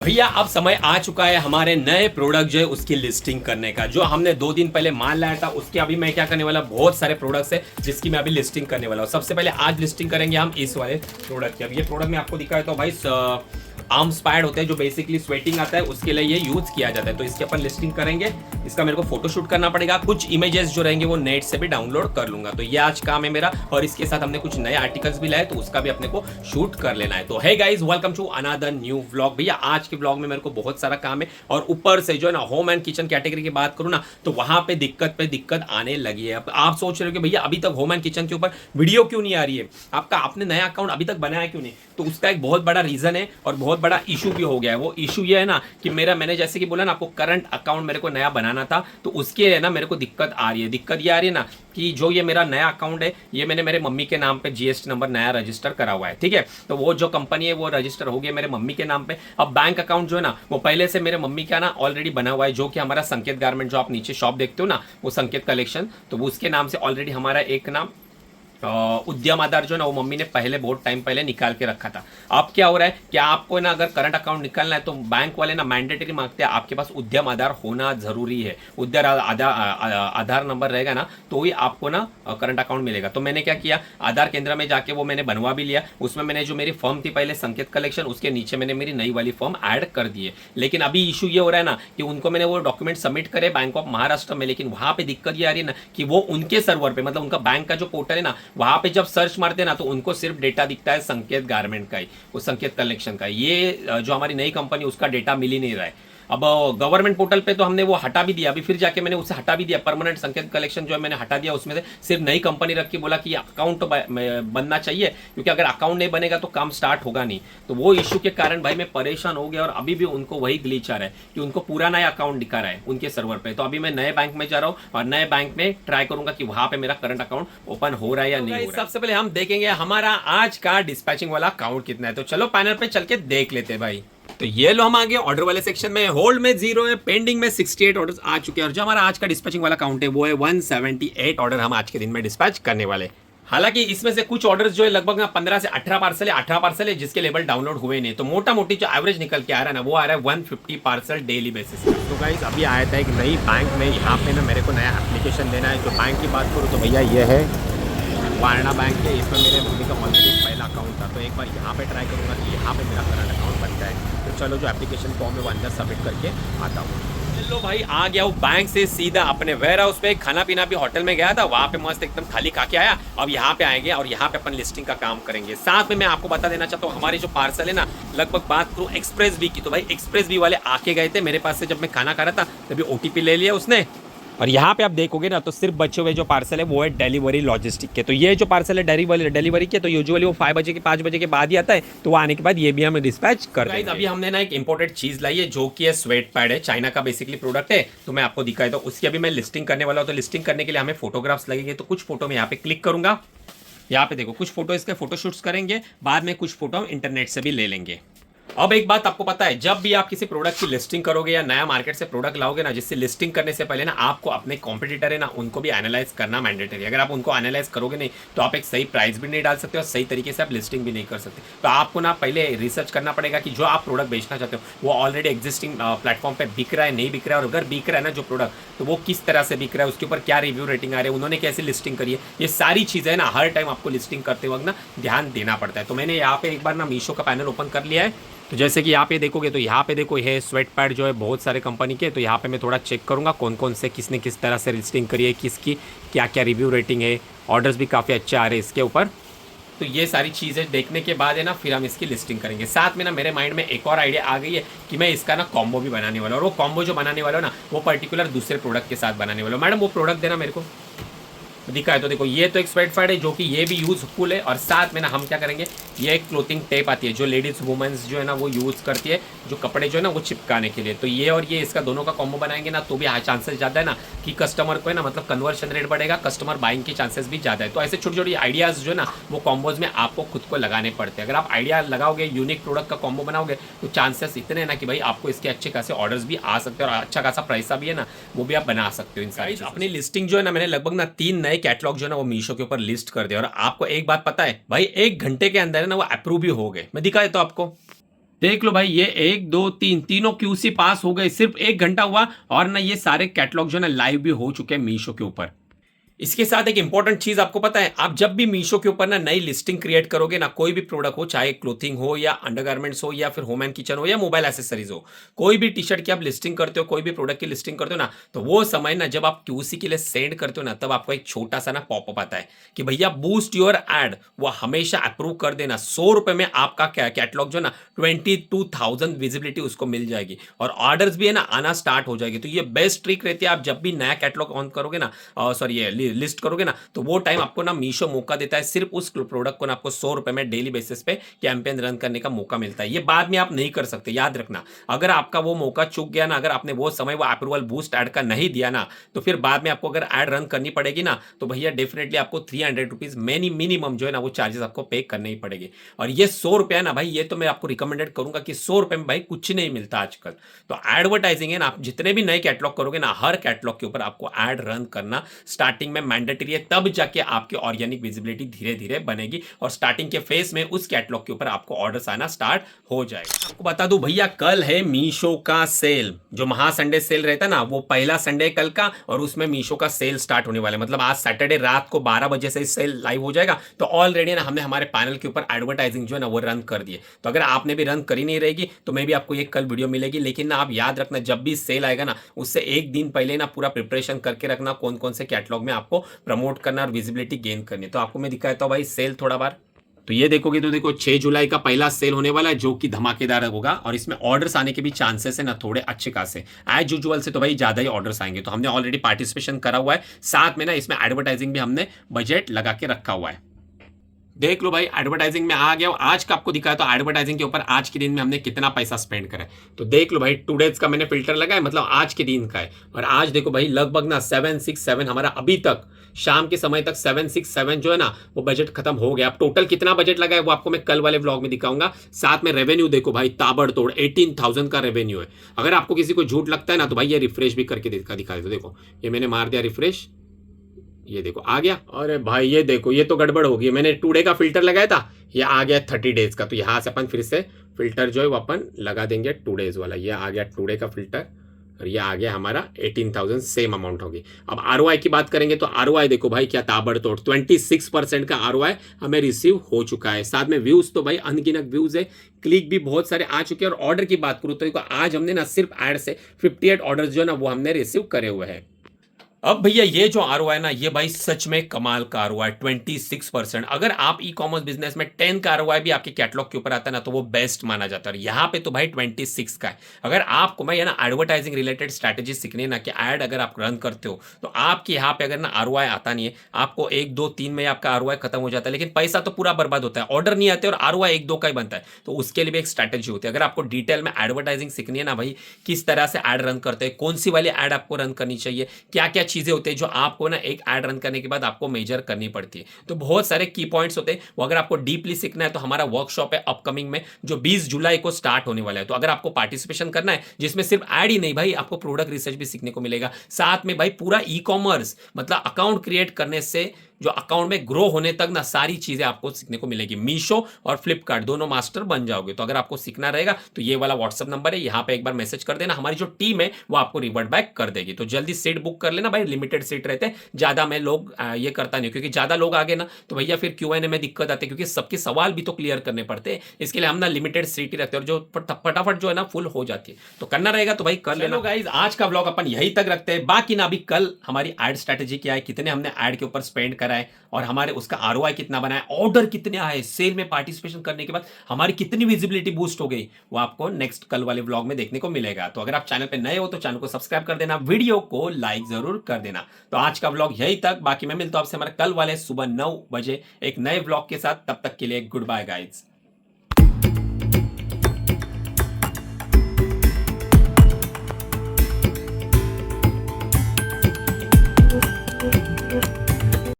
भैया अब समय आ चुका है हमारे नए प्रोडक्ट जो है उसकी लिस्टिंग करने का। जो हमने 2 दिन पहले माल लाया था उसके अभी मैं क्या करने वाला, बहुत सारे प्रोडक्ट्स है जिसकी मैं अभी लिस्टिंग करने वाला हूँ। सबसे पहले आज लिस्टिंग करेंगे हम इस वाले प्रोडक्ट की। अब ये प्रोडक्ट मैं आपको दिखाया तो भाई आर्म्स पैड होते हैं जो बेसिकली स्वेटिंग आता है उसके लिए ये यूज किया जाता है। तो इसके अपन लिस्टिंग करेंगे। इसका मेरे को फोटोशूट करना पड़ेगा, कुछ इमेजेस जो रहेंगे वो नेट से भी डाउनलोड कर लूंगा। तो ये आज काम है मेरा। और इसके साथ हमने कुछ नए आर्टिकल्स भी लाए तो उसका भी अपने को शूट कर लेना है। तो hey guys, welcome to another new vlog. भैया आज के व्लॉग में मेरे को बहुत सारा काम है और ऊपर से जो है ना होम एंड किचन कैटेगरी की बात करूँ ना तो वहां पे दिक्कत आने लगी है। अब आप सोच रहे हो कि भैया अभी तक होम एंड किचन के ऊपर वीडियो क्यों नहीं आ रही है, आपका आपने नया अकाउंट अभी तक बनाया क्यों नहीं? तो उसका एक बहुत बड़ा रीजन है और बहुत बड़ा इशू भी हो गया है। वो इशू ये है ना कि मैंने जैसे कि बोला ना आपको, करंट अकाउंट मेरे को नया बनाना था तो उसके है ना मेरे को दिक्कत आ रही है। दिक्कत ये आ रही है ना कि जो ये मेरा नया अकाउंट है ये मैंने मेरे मम्मी के नाम पे जीएसटी नंबर नया रजिस्टर करा हुआ है, ठीक है। तो वो जो कंपनी है वो रजिस्टर हो गया मेरे मम्मी के नाम पे। अब बैंक अकाउंट जो है ना वो पहले से मेरे मम्मी का ना ऑलरेडी बना हुआ है, जो कि हमारा संकेत गारमेंट, जो आप नीचे शॉप देखते हो ना वो संकेत कलेक्शन, तो वो उसके नाम से ऑलरेडी हमारा एक नाम उद्यम आधार जो है ना वो मम्मी ने पहले बहुत टाइम पहले निकाल के रखा था। अब क्या हो रहा है कि आपको ना अगर करंट अकाउंट निकालना है तो बैंक वाले ना मैंडेटरी मांगते हैं आपके पास उद्यम आधार होना जरूरी है। उद्यम आधार नंबर रहेगा ना तो ही आपको ना करंट अकाउंट मिलेगा। तो मैंने क्या किया, आधार केंद्र में जाके वो मैंने बनवा भी लिया। उसमें मैंने जो मेरी फर्म थी पहले संकेत कलेक्शन, उसके नीचे मैंने मेरी नई वाली फर्म ऐड कर दी है। लेकिन अभी इशू ये हो रहा है ना कि उनको मैंने वो डॉक्यूमेंट सबमिट करे बैंक ऑफ महाराष्ट्र में, लेकिन वहां पे दिक्कत ये आ रही है ना कि वो उनके सर्वर पे, मतलब उनका बैंक का जो पोर्टल है ना वहां पे जब सर्च मारते ना तो उनको सिर्फ डेटा दिखता है संकेत गारमेंट का ही, वो संकेत कलेक्शन का। ये जो हमारी नई कंपनी उसका डेटा मिल ही नहीं रहा है। अब गवर्नमेंट पोर्टल पे तो हमने वो हटा भी दिया, अभी फिर जाके मैंने उसे हटा भी दिया। परमानेंट संकेत कलेक्शन जो है मैंने हटा दिया, उसमें से सिर्फ नई कंपनी रख के बोला कि अकाउंट तो बनना चाहिए, क्योंकि अगर अकाउंट नहीं बनेगा तो काम स्टार्ट होगा नहीं। तो वो इशू के कारण भाई मैं परेशान हो गया और अभी भी उनको वही ग्लिच आ रहा है कि उनको पूरा नया अकाउंट दिखा रहा है उनके सर्वर पे। तो अभी मैं नए बैंक में जा रहा हूँ और नए बैंक में ट्राई करूंगा कि वहां पे मेरा करंट अकाउंट ओपन हो रहा है या नहीं हो रहा है। सबसे पहले हम देखेंगे हमारा आज का डिस्पैचिंग वाला अकाउंट कितना है। तो चलो पैनल पे चल के देख लेते हैं भाई। तो ये लो हम आ गए ऑर्डर वाले सेक्शन में। होल्ड में 0 है, पेंडिंग में 68 ऑर्डर्स आ चुके हैं और जो हमारा आज का डिस्पैचिंग वाला काउंट है वो है 178 ऑर्डर हम आज के दिन में डिस्पैच करने वाले। हालांकि इसमें से कुछ ऑर्डर्स जो है लगभग 15 से 18 पार्सल है, 18 पार्सल है जिसके लेवल डाउनलोड हुए नहीं। तो मोटा मोटी जो एवरेज निकल के आ रहा है ना वो आ रहा है 150 पार्सल डेली बेसिस। तो गाइस अभी आया था एक नई बैंक में, यहाँ पे ना मेरे को नया एप्लीकेशन देना है। जो बैंक की बात करूँ तो भैया ये है वारणा बैंक है। इसमें मेरे मम्मी का ऑलरेडी पहला अकाउंट था, तो एक बार यहाँ पे ट्राई करूँगा कि यहाँ पे मेरा करंट अकाउंट बनता है। तो चलो जो एप्लीकेशन फॉर्म है वो अंदर सबमिट करके आता हूँ। चलो भाई आ गया हूँ बैंक से सीधा अपने वेयर हाउस पे। खाना पीना भी होटल में गया था, वहाँ पे मस्त एकदम थाली खा के आया। अब यहाँ पे आएंगे और यहाँ पे अपन लिस्टिंग का काम करेंगे। साथ में मैं आपको बता देना चाहता हूँ हमारी जो पार्सल है ना, लगभग बात करूँ एक्सप्रेस वी की तो भाई एक्सप्रेस वी वाले आके गए थे मेरे पास से। जब मैं खाना खा रहा था तभी OTP ले लिया उसने। और यहाँ पे आप देखोगे ना तो सिर्फ बचे हुए जो पार्सल है वो है डिलीवरी लॉजिस्टिक के। तो ये जो पार्सल है डिलीवरी के, तो यूजुअली वो 5 बजे के 5 बजे के बाद ही आता है। तो वो आने के बाद ये भी हम डिस्पैच कर देंगे। अभी हमने ना एक इंपोर्टेड चीज लाई है जो कि है स्वेट पैड है, चाइना का बेसिकली प्रोडक्ट है। तो मैं आपको दिखाई, तो उसकी अभी मैं लिस्टिंग करने वाला हूँ। तो लिस्टिंग करने के लिए हमें फोटोग्राफ्स लगेंगे। तो कुछ फोटो में यहाँ पे क्लिक करूंगा, यहाँ पे देखो कुछ फोटो इसके फोटोशूट्स करेंगे, बाद में कुछ फोटो हम इंटरनेट से भी ले लेंगे। अब एक बात आपको पता है, जब भी आप किसी प्रोडक्ट की लिस्टिंग करोगे या नया मार्केट से प्रोडक्ट लाओगे ना, जिससे लिस्टिंग करने से पहले ना आपको अपने कॉम्पिटिटर है ना उनको भी एनालाइज करना मैंडेटरी। अगर आप उनको एनालाइज करोगे नहीं तो आप एक सही प्राइस भी नहीं डाल सकते और सही तरीके से आप लिस्टिंग भी नहीं कर सकते। तो आपको ना पहले रिसर्च करना पड़ेगा कि जो आप प्रोडक्ट बेचना चाहते हो वो ऑलरेडी एग्जिस्टिंग प्लेटफॉर्म पर बिक रहा है, नहीं बिक रहा है, और अगर बिक रहा है ना जो प्रोडक्ट तो वो किस तरह से बिक रहा है, उसके ऊपर क्या रिव्यू रेटिंग आ रही है, उन्होंने कैसे लिस्टिंग करी है। ये सारी चीज़ें ना हर टाइम आपको लिस्टिंग करते वक्त ना ध्यान देना पड़ता है। तो मैंने यहाँ पे एक बार ना मीशो का पैनल ओपन कर लिया है। तो जैसे कि यहाँ पे देखोगे तो यहाँ पे देखो ये स्वेट पैड जो है बहुत सारे कंपनी के। तो यहाँ पे मैं थोड़ा चेक करूँगा कौन कौन से किसने किस तरह से लिस्टिंग करी है, किसकी क्या क्या रिव्यू रेटिंग है। ऑर्डर्स भी काफ़ी अच्छे आ रहे हैं इसके ऊपर। तो ये सारी चीज़ें देखने के बाद है ना फिर हम इसकी लिस्टिंग करेंगे। साथ में ना मेरे माइंड में एक और आइडिया आ गई है कि मैं इसका ना कॉम्बो भी बनाने वाला हूँ। और वो कॉम्बो जो बनाने वाला हो ना वो पर्टिकुलर दूसरे प्रोडक्ट के साथ बनाने वाला हूँ। मैडम वो प्रोडक्ट देना मेरे को दिखा है। तो देखो ये तो एक स्वेट पैड है जो कि ये भी यूजफुल है। और साथ में ना हम क्या करेंगे, ये एक क्लोथिंग टेप आती है जो लेडीज वुमेन्स जो है ना वो यूज़ करती है, जो कपड़े जो है ना वो चिपकाने के लिए। तो ये और ये इसका दोनों का कॉम्बो बनाएंगे ना तो भी चांसेस ज़्यादा है ना कि कस्टमर को है ना मतलब कन्वर्शन रेट बढ़ेगा, कस्टमर बाइंग के चांसेस भी ज़्यादा है। तो ऐसे छोटी छोटी आइडियाज़ जो है ना वो कॉम्बोज में आपको खुद को लगाने पड़ते हैं। अगर आप आइडिया लगाओगे, यूनिक प्रोडक्ट का कॉम्बो बनाओगे तो चांसेस इतने हैं ना कि भाई आपको इसके अच्छे खासे ऑर्डर्स भी आ सकते हैं और अच्छा खासा प्राइस भी है ना वो भी आप बना सकते हो। इन सारी अपनी लिस्टिंग जो है ना मैंने लगभग ना 3 नए कैटलॉग जो है ना वो मीशो के ऊपर लिस्ट कर दिया। और आपको एक बात पता है भाई, 1 घंटे के अंदर है ना वो अप्रूव भी हो गए। मैं दिखा देता हूं आपको। देख लो भाई, ये 1 2 3 तीनों क्यूसी पास हो गए, सिर्फ 1 घंटा हुआ और ना ये सारे कैटलॉग जो है ना लाइव भी हो चुके हैं मीशो के ऊपर। इसके साथ एक इंपॉर्टेंट चीज आपको पता है, आप जब भी मीशो के ऊपर ना नई लिस्टिंग क्रिएट करोगे ना, कोई भी प्रोडक्ट हो, चाहे क्लोथिंग हो या अंडरगारमेंट्स हो या फिर होम एंड किचन हो या मोबाइल एसेसरीज हो, कोई भी टी शर्ट की आप लिस्टिंग करते हो, कोई भी प्रोडक्ट की लिस्टिंग करते हो ना, तो वो समय ना जब आप क्यूसी के लिए सेंड करते हो ना, तब आपको एक छोटा सा ना पॉपअप आता है कि भैया बूस्ट योर एड, वो हमेशा अप्रूव कर देना। 100 रुपए में आपका कैटलॉग जो ना 22,000 विजिबिलिटी उसको मिल जाएगी और ऑर्डर्स भी है ना आना स्टार्ट हो जाएगी। तो ये बेस्ट ट्रिक रहती है, आप जब भी नया कैटलॉग ऑन करोगे ना, सॉरी ये लिस्ट करोगे ना, तो वो टाइम आपको ना मीशो मौका देता है सिर्फ उस प्रोडक्ट को ना आपको 100 रुपए में डेली बेसिस पे कैंपेन रन करने का मौका मिलता है। ये बाद में आप नहीं कर सकते, याद रखना। अगर आपका वो मौका चूक गया ना, अगर आपने वो समय वो अप्रूवल बूस्ट ऐड का नहीं दिया ना, तो फिर बाद में आपको अगर ऐड रन करनी पड़ेगी ना, तो भैया डेफिनेटली आपको 300 रुपीज मिनिमम जो है ना वो चार्जेस आपको पे करने ही पड़ेगी। और ये 100 रुपया ना भाई, ये तो मैं आपको रिकमेंडेड करूंगा कि 100 रुपए में भाई कुछ नहीं मिलता आजकल। तो एडवर्टाइजिंग है ना, आप जितने भी नए कैटलॉग करोगे ना, हर कैटलॉग के ऊपर आपको ऐड रन करना स्टार्टिंग में मैंडेटरी है, तब जाके आपकी ऑर्गेनिक विजिबिलिटी धीरे धीरे बनेगी और स्टार्टिंग के फेस में उस कैटलॉग के ऊपर आपको ऑर्डर्स आना स्टार्ट हो जाएगा। आपको बता दूं भैया, कल है मीशो का सेल, जो महा संडे सेल रहता है ना, वो पहला संडे कल का, और उसमें मीशो का सेल स्टार्ट होने वाला है। मतलब आज सैटरडे रात को 12 बजे से सेल लाइव हो जाएगा। तो ऑलरेडी ना हमने हमारे पैनल के ऊपर एडवर्टाइजिंग जो है ना वो रन कर दिए। तो अगर आपने भी रन करी नहीं रहेगी तो मे भी आपको ये कल वीडियो मिलेगी। लेकिन ना आप याद रखना, जब भी सेल आएगा ना, उससे एक दिन पहले ना पूरा प्रिपरेशन करके रखना, कौन कौन से कैटलॉग में आपको प्रमोट करना और विजिबिलिटी गेन करनी। तो आपको मैं दिखाता हूं भाई सेल थोड़ा बार। तो ये देखोगे तो देखो 6 जुलाई का पहला सेल होने वाला है, जो कि धमाकेदार होगा और इसमें ऑर्डर्स आने के भी चांसेस है ना थोड़े अच्छे खासे। एज यूजुअल से तो भाई ज्यादा ही ऑर्डर्स आएंगे। तो हमने ऑलरेडी पार्टिसिपेशन करा हुआ है, साथ में ना इसमें एडवर्टाइजिंग भी हमने बजट लगा के रखा हुआ है। देख लो भाई, एडवर्टाइजिंग में आ गया। आज का आपको दिखाया तो एडवर्टाइजिंग के ऊपर आज के दिन में हमने कितना पैसा स्पेंड करा है। तो देख लो भाई, 2 डेज का मैंने फिल्टर लगाया, मतलब आज के दिन का है। और आज देखो भाई, लगभग ना 767 हमारा अभी तक शाम के समय तक 767 जो है ना वो बजट खत्म हो गया। अब टोटल कितना बजट लगा है वो आपको मैं कल वाले व्लॉग में दिखाऊंगा। साथ में रेवेन्यू देखो भाई, ताबड़तोड़ 18,000 का रेवेन्यू है। अगर आपको किसी को झूठ लगता है ना, तो भाई ये रिफ्रेश भी करके दिखा दे। देखो ये मैंने मार दिया रिफ्रेश, ये देखो आ गया। अरे भाई ये देखो, ये तो गड़बड़ हो गई। मैंने 2 डे का फिल्टर लगाया था, ये आ गया 30 डेज का। तो यहाँ से अपन फिर से फिल्टर जो है वो अपन लगा देंगे 2 डेज वाला। ये आ गया 2 डे का फिल्टर और ये आ गया हमारा 18,000, सेम अमाउंट होगी। अब आरओआई की बात करेंगे तो आरओआई देखो भाई क्या ताबड़तोड़ 26% का आरओआई हमें रिसीव हो चुका है। साथ में व्यूज तो भाई अनगिनत व्यूज है, क्लिक भी बहुत सारे आ चुके हैं। और ऑर्डर की बात करूँ तो देखो आज हमने ना सिर्फ एड से 58 ऑर्डर जो है ना वो हमने रिसीव करे हुए हैं। अब भैया ये जो आरओआई ना, ये भाई सच में कमाल का आरओआई 26%। अगर आप ई कॉमर्स बिजनेस में 10 का आरओआई भी आपके कैटलॉग के ऊपर आता है ना, तो वो बेस्ट माना जाता है। यहाँ पे तो भाई 26 का है। अगर आपको मैं ये ना एडवर्टाइजिंग रिलेटेड स्ट्रैटेजी सीखनी है ना, कि एड अगर आप रन करते हो तो आपके यहाँ पे अगर ना आरओआई आता नहीं है, आपको 1 2 3 में आपका आरओआई खत्म हो जाता है, लेकिन पैसा तो पूरा बर्बाद होता है, ऑर्डर नहीं आते और आरओआई 1 2 का ही बनता है। तो उसके लिए भी एक स्ट्रैटेजी होती है। अगर आपको डिटेल में एडवर्टाइजिंग सीखनी है ना भाई, किस तरह से एड रन करते हैं, कौन सी वाली एड आपको रन करनी चाहिए, क्या क्या चीजें होती है जो आपको ना एक ऐड रन करने के बाद आपको मेजर करनी पड़ती है। तो बहुत सारे की पॉइंट्स होते हैं, वो अगर आपको डीपली सीखना है तो हमारा वर्कशॉप है अपकमिंग में, जो 20 जुलाई को स्टार्ट होने वाला है। तो अगर आपको पार्टिसिपेशन करना है, जिसमें सिर्फ ऐड ही नहीं भाई, आपको प्रोडक्ट रिसर्च भी सीखने को मिलेगा, साथ में भाई पूरा ई कॉमर्स मतलब अकाउंट क्रिएट करने से जो अकाउंट में ग्रो होने तक ना सारी चीजें आपको सीखने को मिलेगी। मीशो और फ्लिपकार्ट दोनों मास्टर बन जाओगे। तो अगर आपको सीखना रहेगा तो ये वाला व्हाट्सअप नंबर है, यहाँ पे एक बार मैसेज कर देना, हमारी जो टीम है वो आपको रिवर्ट बैक कर देगी। तो जल्दी सीट बुक कर लेना भाई, लिमिटेड सीट रहते हैं, ज्यादा मैं लोग ये करता नहीं, क्योंकि ज्यादा लोग आ गए ना तो भैया फिर क्यूएनए में दिक्कत आती है, क्योंकि सबके सवाल भी तो क्लियर करने पड़ते हैं। इसके लिए हम ना लिमिटेड सीट ही रखते हैं, और जो फटाफट जो है ना फुल हो जाती है। तो करना रहेगा तो भाई कर लेना गाइस। आज का व्लॉग अपन यहीं तक रखते हैं। बाकी ना अभी कल हमारी एड स्ट्रेटेजी क्या है, कितने हमने एड के ऊपर स्पेंड करा है और हमारे उसका आरओआई कितना बना है, ऑर्डर कितने आए, सेल में पार्टिसिपेशन करने के बाद हमारी कितनी विजिबिलिटी बूस्ट हो गई, वो आपको नेक्स्ट कल वाले व्लॉग में देखने को मिलेगा। तो अगर आप चैनल पे नए हो तो चैनल को सब्सक्राइब कर देना, वीडियो को लाइक जरूर कर देना। तो आज का व्लॉग यही तक, बाकी मैं मिलता हूं आपसे हमारे कल वाले सुबह 9 बजे एक नए व्लॉग के साथ। तब तक के लिए गुड बाय गाइज।